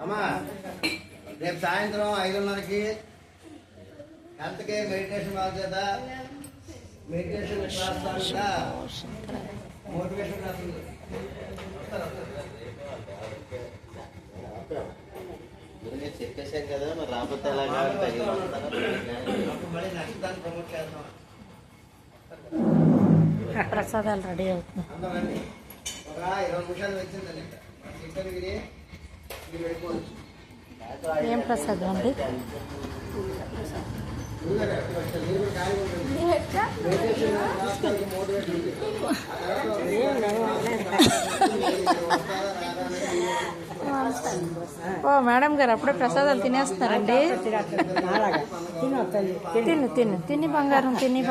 అమ్మా రేపు సాయంత్రం 5:30కి హెల్త్కి మెడిటేషన్ బాధ్యత మెడిటేషన్ క్లాస్ మోటివేషన్ క్లాస్ చెప్పేశాం కదా మరి రాకపోతే ఎలాగా మళ్ళీ నెక్స్ట్ దాన్ని ప్రమోట్ చేస్తాం. ప్రసాదాలు రెడీ అవుతున్నాయి. అందరండి ఒక 20 నిమిషాలు వచ్చిందండి. ఇంటర్వ్యూని మీరు వెళ్ళిపోవచ్చు. ఏం ప్రసాదం అండి? ఓ మేడం గారు అప్పుడే ప్రసాదాలు తినేస్తున్నారండి. తిను తిను తిని బంగారం తిని